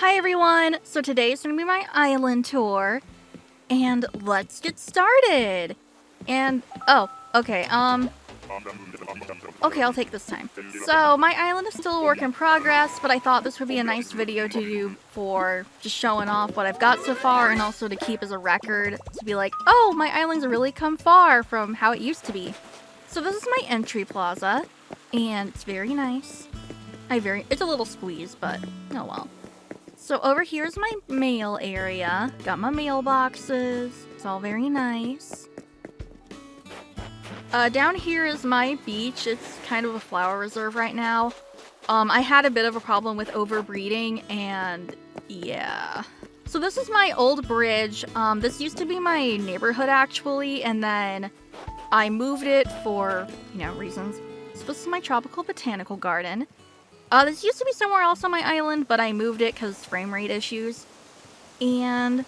Hi everyone! So today's gonna be my island tour, and let's get started! Okay, I'll take this time. So, my island is still a work in progress, but I thought this would be a nice video to do for just showing off what I've got so far, and also to keep as a record, to be like, oh, my island's really come far from how it used to be. So this is my entry plaza, and it's very nice. It's a little squeezed, but oh well. So over here is my mail area. Got my mailboxes. It's all very nice. Down here is my beach. It's kind of a flower reserve right now. I had a bit of a problem with overbreeding, and yeah. So this is my old bridge. This used to be my neighborhood actually, and then I moved it for, reasons. So this is my tropical botanical garden. This used to be somewhere else on my island, but I moved it because frame rate issues. And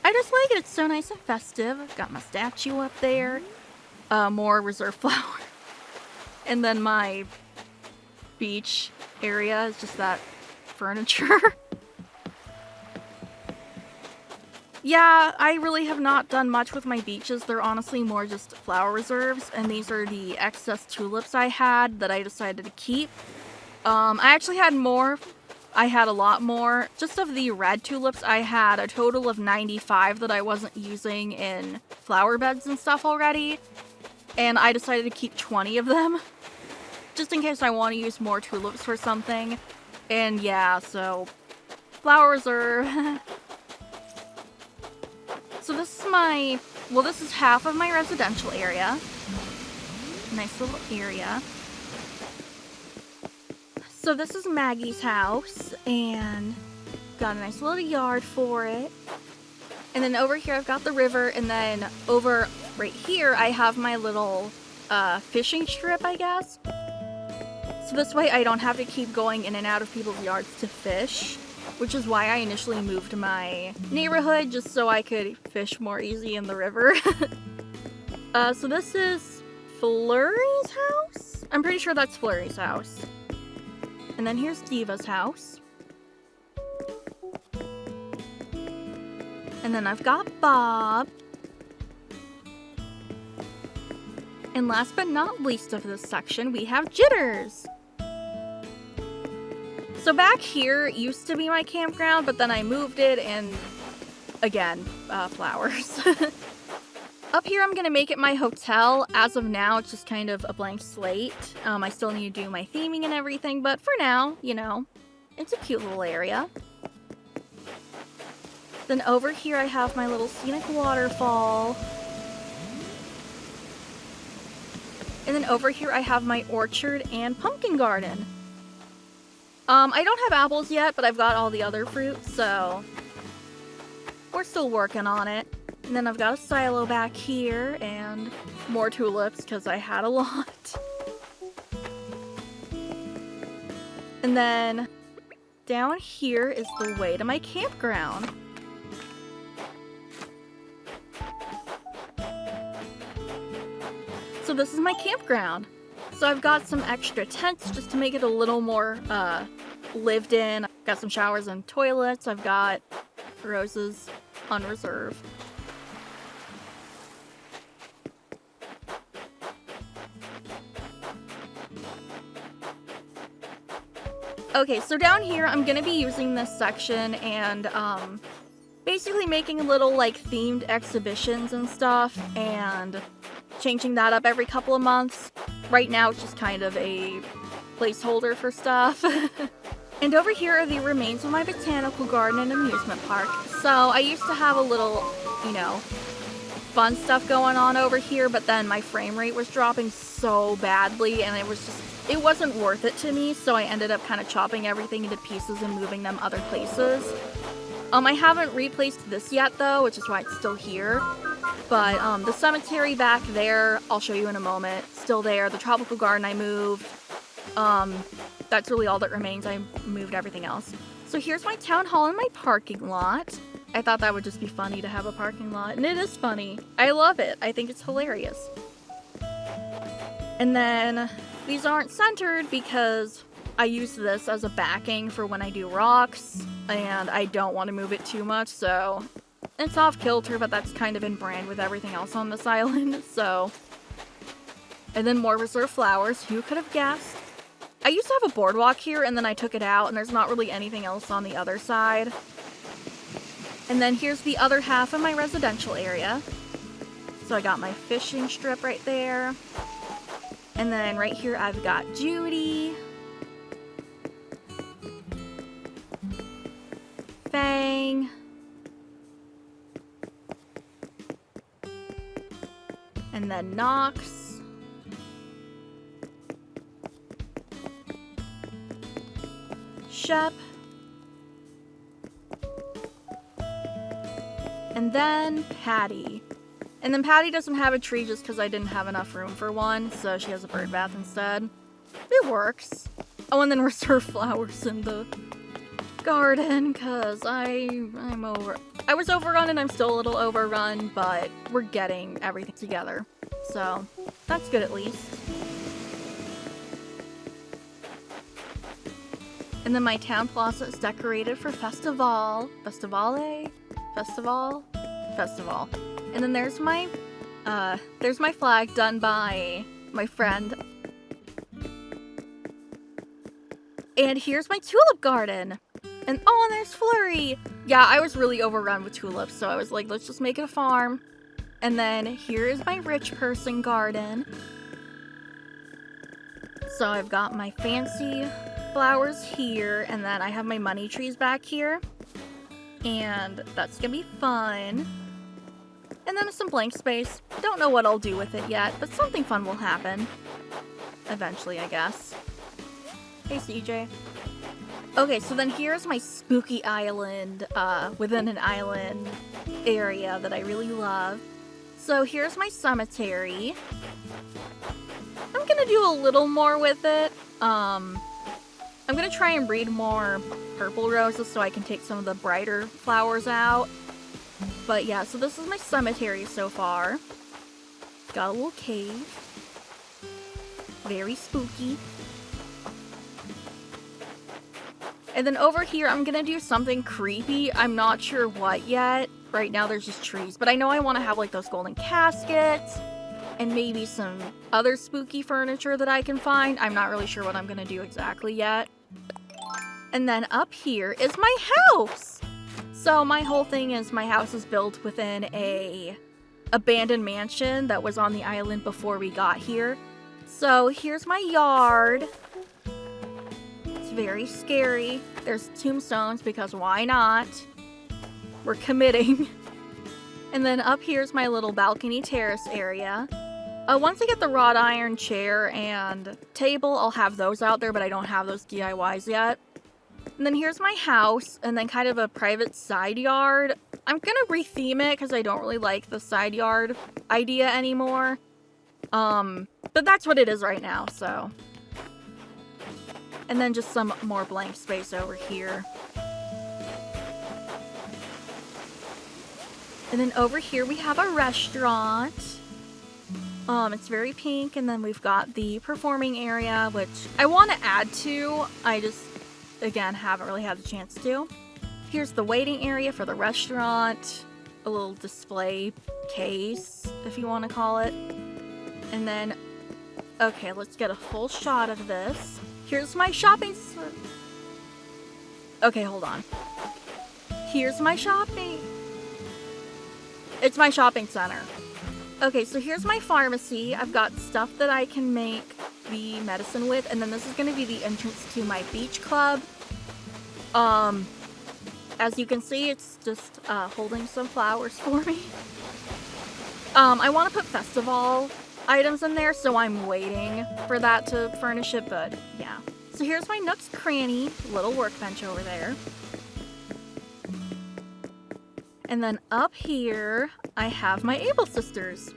I just like it. It's so nice and festive. I've got my statue up there. More reserve flower. And then my beach area is just that furniture. Yeah, I really have not done much with my beaches. They're honestly more just flower reserves. And these are the excess tulips I had that I decided to keep. I actually had more. I had a lot more. Just of the red tulips, I had a total of 95 that I wasn't using in flower beds and stuff already. And I decided to keep 20 of them. Just in case I want to use more tulips for something. And yeah, so flower reserve. So this is this is half of my residential area. Nice little area. So this is Maggie's house, and got a nice little yard for it. And then over here I've got the river, and then over right here I have my little fishing strip, I guess. So this way I don't have to keep going in and out of people's yards to fish, which is why I initially moved my neighborhood, just so I could fish more easy in the river. So this is Flurry's house? I'm pretty sure that's Flurry's house. And then here's Diva's house. And then I've got Bob. And last but not least of this section, we have Jitters. So back here used to be my campground, but then I moved it, and again, flowers. Up here, I'm gonna make it my hotel. As of now, it's just kind of a blank slate. I still need to do my theming and everything, but for now, it's a cute little area. Then over here, I have my little scenic waterfall. And then over here, I have my orchard and pumpkin garden. I don't have apples yet, but I've got all the other fruits, so we're still working on it. And then I've got a silo back here, and more tulips, because I had a lot. And then down here is the way to my campground. So this is my campground. So I've got some extra tents just to make it a little more lived in. I've got some showers and toilets. I've got roses on reserve. Okay, so down here, I'm gonna be using this section and basically making little themed exhibitions and stuff, and changing that up every couple of months. Right now, it's just kind of a placeholder for stuff. And over here are the remains of my botanical garden and amusement park. So I used to have a little, fun stuff going on over here, but then my frame rate was dropping so badly, and it wasn't worth it to me, so I ended up kind of chopping everything into pieces and moving them other places. I haven't replaced this yet, though, which is why it's still here. But the cemetery back there, I'll show you in a moment, still there. The tropical garden I moved. That's really all that remains. I moved everything else. So here's my town hall and my parking lot. I thought that would just be funny to have a parking lot, and it is funny. I love it. I think it's hilarious. And then these aren't centered because I use this as a backing for when I do rocks, and I don't want to move it too much, so it's off kilter, but that's kind of in brand with everything else on this island, so. And then more reserve flowers, who could have guessed? I used to have a boardwalk here, and then I took it out, and there's not really anything else on the other side. And then here's the other half of my residential area. So I got my fishing strip right there. And then right here I've got Judy. Fang. And then Nox. Shep. And then Patty. And then Patty doesn't have a tree just because I didn't have enough room for one, so she has a bird bath instead. It works. Oh, and then reserve flowers in the garden, because I'm over. I was overrun and I'm still a little overrun, but we're getting everything together. So, that's good at least. And then my town plaza is decorated for Festival. Festivale? Festival? Festival. And then there's my flag done by my friend. And here's my tulip garden. And oh, and there's Flurry. Yeah, I was really overrun with tulips, so I was like, let's just make it a farm. And then here is my rich person garden. So I've got my fancy flowers here, and then I have my money trees back here. And that's gonna be fun. And then some blank space. Don't know what I'll do with it yet, but something fun will happen. Eventually, I guess. Hey, CJ. Okay, so then here's my spooky island, within an island area that I really love. So here's my cemetery. I'm gonna do a little more with it. I'm gonna try and breed more purple roses so I can take some of the brighter flowers out. But yeah, so this is my cemetery so far. Got a little cave. Very spooky. And then over here, I'm gonna do something creepy. I'm not sure what yet. Right now, there's just trees. But I know I want to have, like, those golden caskets. And maybe some other spooky furniture that I can find. I'm not really sure what I'm gonna do exactly yet. And then up here is my house! So my whole thing is my house is built within a abandoned mansion that was on the island before we got here. So here's my yard. It's very scary. There's tombstones because why not? We're committing. And then up here's my little balcony terrace area. Once I get the wrought iron chair and table, I'll have those out there, but I don't have those DIYs yet. And then here's my house, and then kind of a private side yard. I'm gonna retheme it because I don't really like the side yard idea anymore. But that's what it is right now, so. And then just some more blank space over here. And then over here we have a restaurant. It's very pink, and then we've got the performing area, which I want to add to. I just, again, haven't really had the chance to. Here's the waiting area for the restaurant. A little display case, if you want to call it. And then, okay, let's get a full shot of this. Here's my shopping... Okay, hold on. Here's my shopping... It's my shopping center. Okay, so here's my pharmacy. I've got stuff that I can make the medicine with, and then this is going to be the entrance to my beach club. As you can see, it's just holding some flowers for me. I want to put festival items in there, so I'm waiting for that to furnish it, but yeah. So here's my Nook's Cranny, little workbench over there. And then up here, I have my Able Sisters.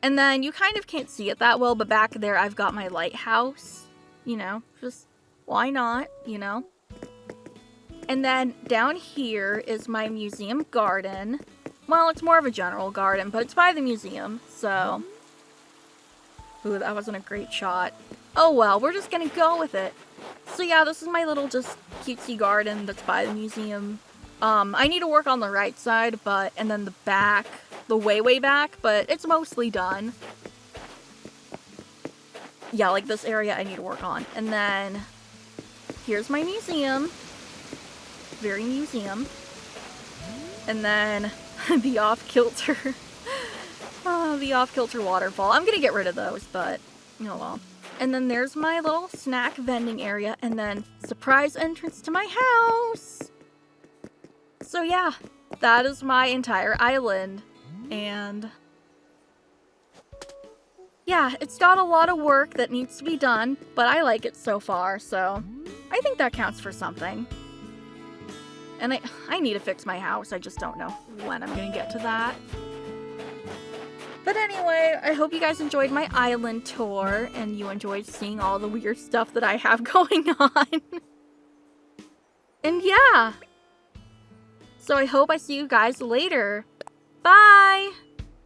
And then you kind of can't see it that well, but back there I've got my lighthouse. You know, just why not, you know? And then down here is my museum garden. Well, it's more of a general garden, but it's by the museum, so... Ooh, that wasn't a great shot. Oh well, we're just gonna go with it. So yeah, this is my little just cutesy garden that's by the museum. I need to work on the right side, and then the back, the way back, but it's mostly done. Yeah, like this area I need to work on. And then here's my museum. Very museum. And then the off-kilter. The off-kilter waterfall. I'm gonna get rid of those, but oh well. And then there's my little snack vending area, and then surprise entrance to my house. So yeah, that is my entire island. And yeah, it's got a lot of work that needs to be done, but I like it so far, so I think that counts for something. And I need to fix my house, I just don't know when I'm gonna get to that. But anyway, I hope you guys enjoyed my island tour, and you enjoyed seeing all the weird stuff that I have going on. And yeah. So I hope I see you guys later. Bye!